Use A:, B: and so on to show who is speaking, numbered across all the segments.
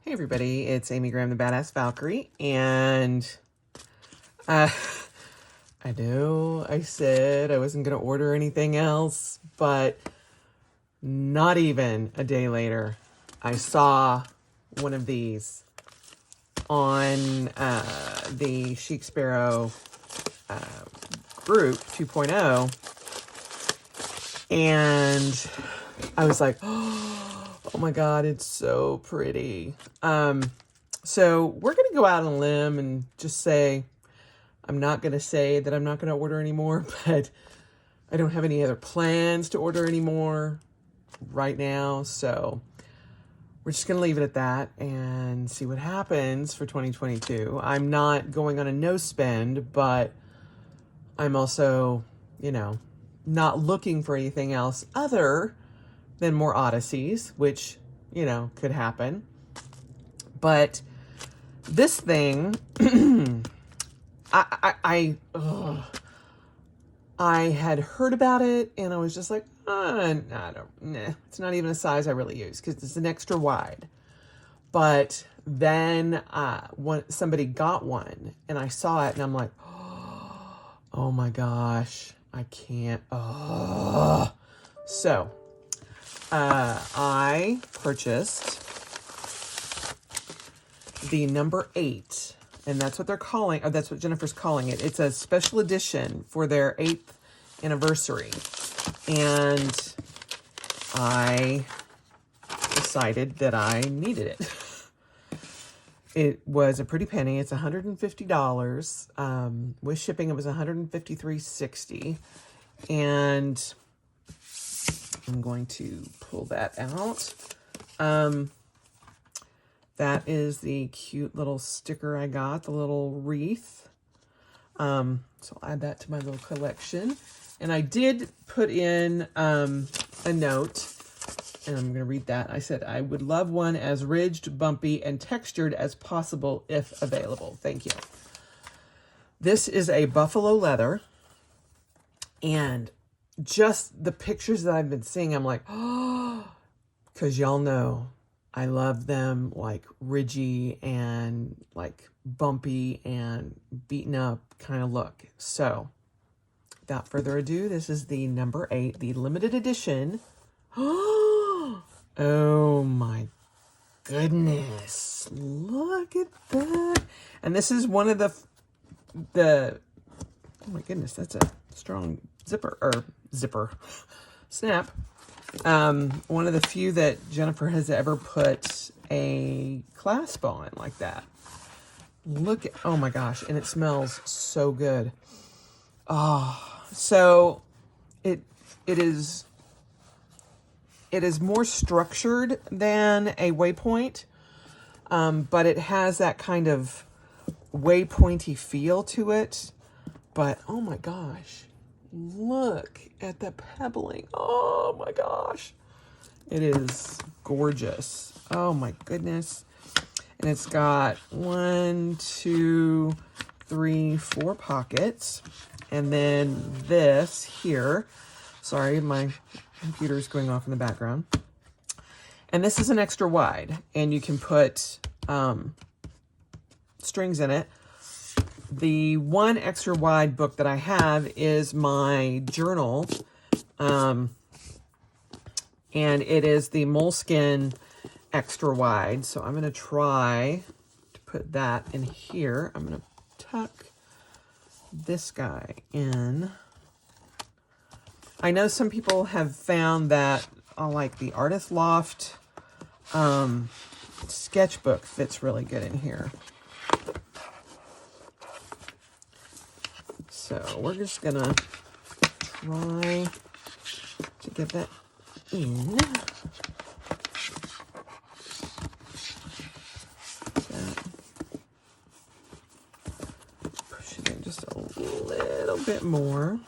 A: Hey everybody, it's Amy Graham, the Badass Valkyrie, and I know I said I wasn't going to order anything else, but not even a day later, I saw one of these on the Chic Sparrow group 2.0, and I was like, oh my God, it's so pretty. So we're going to go out on a limb and just say, I'm not going to say that I'm not going to order anymore, but I don't have any other plans to order anymore right now. So we're just going to leave it at that and see what happens for 2022. I'm not going on a no spend, but I'm also, not looking for anything else other than more odysseys, which, could happen. But this thing, I had heard about it and I was just like, it's not even a size I really use because it's an extra wide. But then somebody got one and I saw it and I'm like, oh my gosh, I can't. So I purchased the number 8, and that's what they're calling, or that's what Jennifer's calling it. It's a special edition for their 8th anniversary. And I decided that I needed it. It was a pretty penny. It's $150. With shipping, it was $153.60. And I'm going to pull that out. That is the cute little sticker I got, the little wreath. So I'll add that to my little collection. And I did put in a note, and I'm going to read that. I said, I would love one as ridged, bumpy, and textured as possible if available. Thank you. This is a buffalo leather, and just the pictures that I've been seeing, I'm like, oh, because y'all know I love them like ridgy and like bumpy and beaten up kind of look. So without further ado, this is the number 8, the limited edition. Oh my goodness. Look at that. And this is one of the, oh my goodness, that's a strong zipper, snap. One of the few that Jennifer has ever put a clasp on like that. Look at, oh my gosh, and it smells so good. Oh, so it is more structured than a waypoint, but it has that kind of waypointy feel to it. But oh my gosh, look at the pebbling. Oh my gosh. It is gorgeous. Oh my goodness. And it's got 1, 2, 3, 4 pockets. And then this here. Sorry, my computer's going off in the background. And this is an extra wide. And you can put strings in it. The one extra wide book that I have is my journal. And it is the Moleskine extra wide. So I'm going to try to put that in here. I'm going to tuck this guy in. I know some people have found that like the Artist Loft sketchbook fits really good in here. So we're just going to try to get that in. Push it in just a little bit more.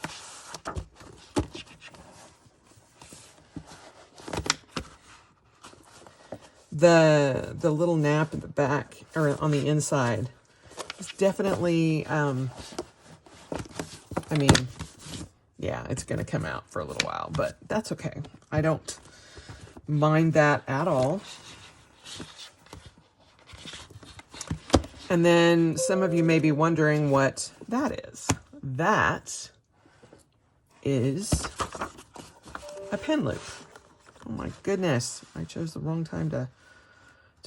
A: The little nap in the back, or on the inside, is definitely, yeah, it's going to come out for a little while, but that's okay. I don't mind that at all. And then some of you may be wondering what that is. That is a pen loop. Oh my goodness, I chose the wrong time to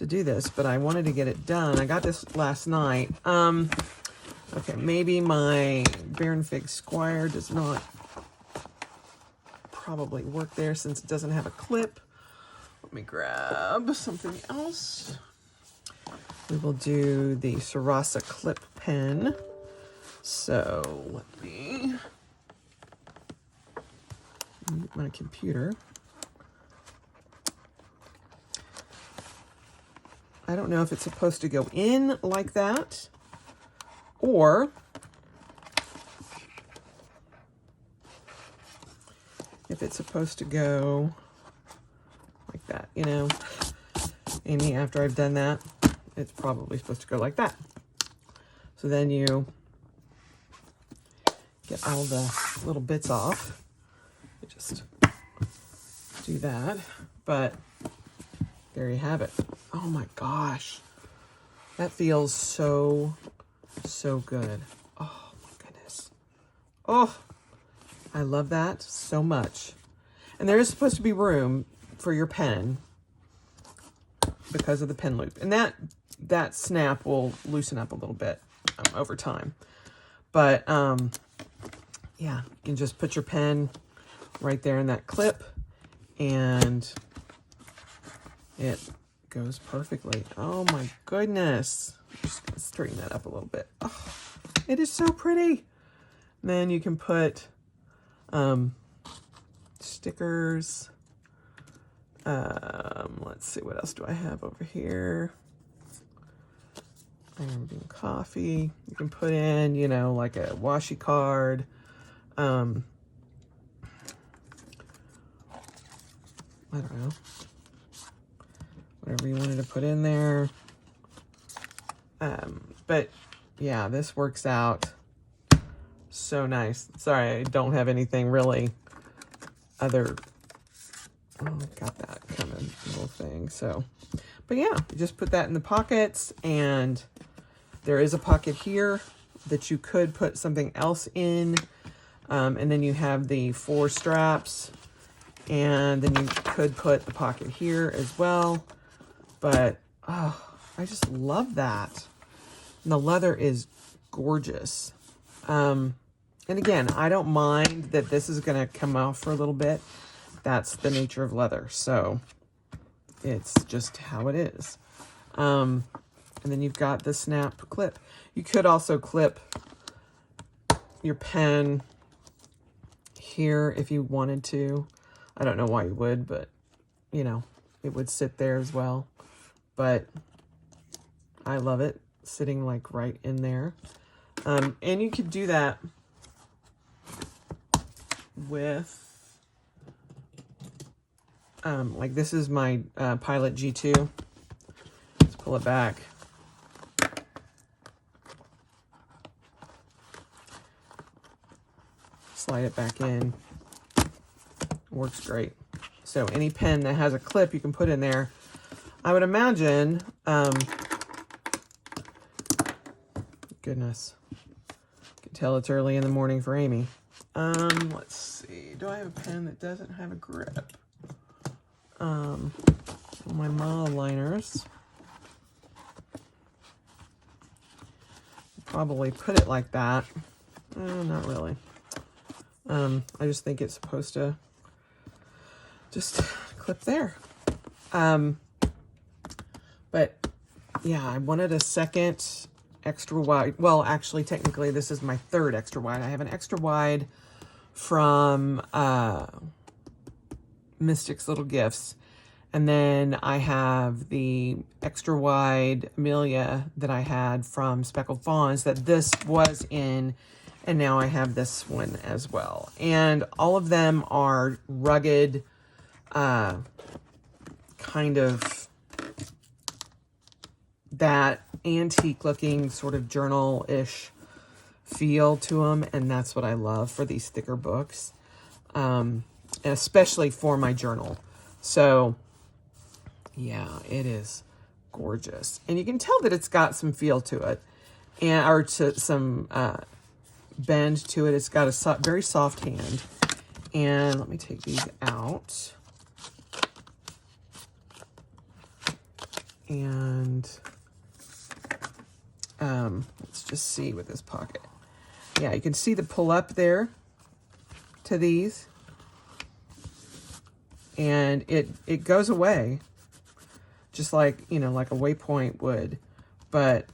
A: do this, but I wanted to get it done. I got this last night. Okay, maybe my Baron Fig Squire does not probably work there since it doesn't have a clip. Let me grab something else. We will do the Sarasa clip pen. So let me mute my computer. I don't know if it's supposed to go in like that or if it's supposed to go like that, you know. Amy, after I've done that, it's probably supposed to go like that. So then you get all the little bits off. You just do that, but there you have it. Oh my gosh, that feels so good. Oh my goodness. Oh, I love that so much. And there is supposed to be room for your pen because of the pen loop, and that snap will loosen up a little bit over time. But yeah, you can just put your pen right there in that clip and it goes perfectly. Oh my goodness. Just gonna straighten that up a little bit. Oh, it is so pretty. And then you can put stickers. Let's see, what else do I have over here? I'm doing coffee. You can put in, you know, like a washi card. I don't know. Whatever you wanted to put in there. But yeah, this works out so nice. Sorry, I don't have anything really other. Oh, got that kind of little thing. So, but yeah, you just put that in the pockets, and there is a pocket here that you could put something else in. And then you have the 4 straps, and then you could put the pocket here as well. But, oh, I just love that. And the leather is gorgeous. And again, I don't mind that this is going to come off for a little bit. That's the nature of leather. So it's just how it is. And then you've got the snap clip. You could also clip your pen here if you wanted to. I don't know why you would, but you know, it would sit there as well. But I love it sitting like right in there. And you could do that with like this is my Pilot G2. Let's pull it back. Slide it back in. Works great. So any pen that has a clip you can put in there. I would imagine, goodness, you can tell it's early in the morning for Amy. Let's see, do I have a pen that doesn't have a grip? My monoliners. Probably put it like that. Not really. I just think it's supposed to just clip there. But yeah, I wanted a second extra wide. Well, actually, technically, this is my 3rd extra wide. I have an extra wide from Mystic's Little Gifts. And then I have the extra wide Amelia that I had from Speckled Fawns that this was in. And now I have this one as well. And all of them are rugged, kind of that antique looking sort of journal-ish feel to them. And that's what I love for these thicker books, and especially for my journal. So yeah, it is gorgeous. And you can tell that it's got some feel to it, and or to some bend to it. It's got a very soft hand. And let me take these out. And let's just see with this pocket. Yeah, you can see the pull up there to these. And it goes away, just like, you know, like a waypoint would. But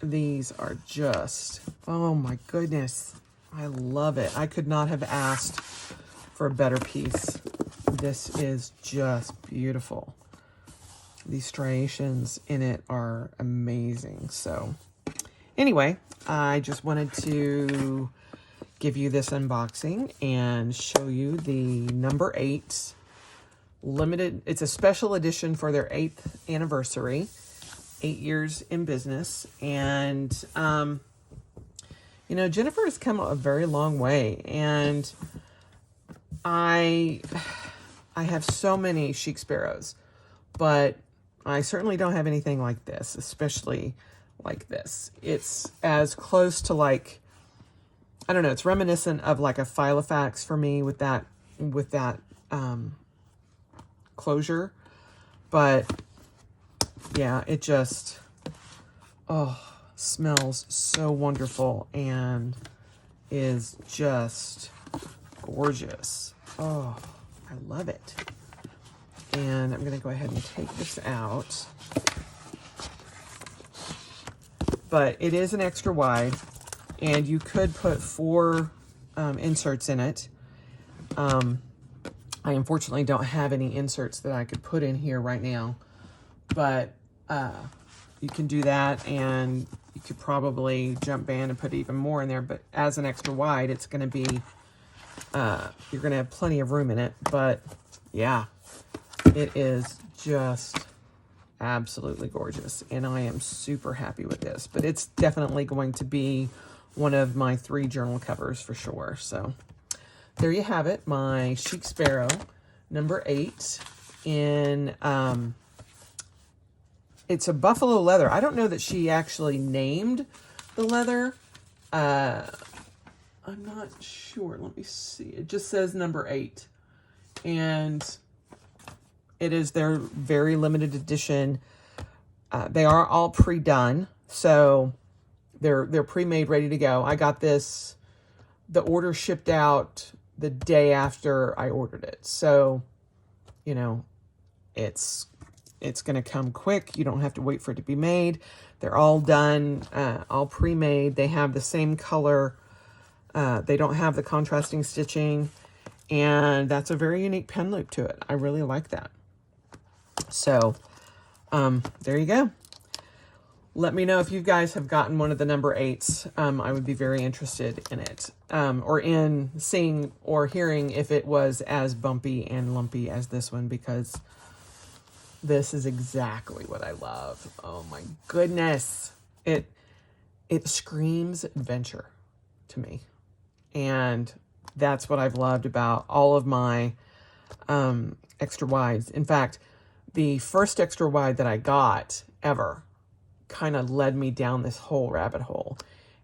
A: these are just, oh my goodness. I love it. I could not have asked for a better piece. This is just beautiful. These striations in it are amazing. So anyway, I just wanted to give you this unboxing and show you the number 8 limited. It's a special edition for their 8th anniversary, 8 years in business. And, you know, Jennifer has come a very long way, and I have so many Chic Sparrows, but I certainly don't have anything like this, especially like this. It's as close to, like, I don't know, it's reminiscent of like a Filofax for me with that closure. But yeah, it just, oh, smells so wonderful and is just gorgeous. Oh, I love it. And I'm going to go ahead and take this out. But it is an extra wide, and you could put 4 inserts in it. I unfortunately don't have any inserts that I could put in here right now, but you can do that, and you could probably jump band and put even more in there. But as an extra wide, it's going to be, you're going to have plenty of room in it. But yeah, it is just absolutely gorgeous, and I am super happy with this. But it's definitely going to be one of my 3 journal covers for sure. So there you have it, my Chic Sparrow number 8 in it's a buffalo leather. I don't know that she actually named the leather. I'm not sure. Let me see. It just says number 8, and it is their very limited edition. They are all pre-done, so they're pre-made, ready to go. I got this, the order shipped out the day after I ordered it. So, you know, it's going to come quick. You don't have to wait for it to be made. They're all done, all pre-made. They have the same color. They don't have the contrasting stitching, and that's a very unique pen loop to it. I really like that. So, there you go. Let me know if you guys have gotten one of the number 8s. I would be very interested in it, or in seeing or hearing if it was as bumpy and lumpy as this one, because this is exactly what I love. Oh my goodness. It screams adventure to me. And that's what I've loved about all of my extra wides. In fact, the first extra wide that I got ever kind of led me down this whole rabbit hole.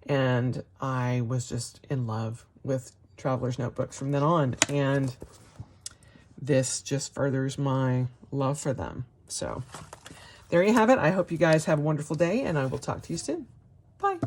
A: And I was just in love with Traveler's Notebooks from then on. And this just furthers my love for them. So there you have it. I hope you guys have a wonderful day, and I will talk to you soon. Bye.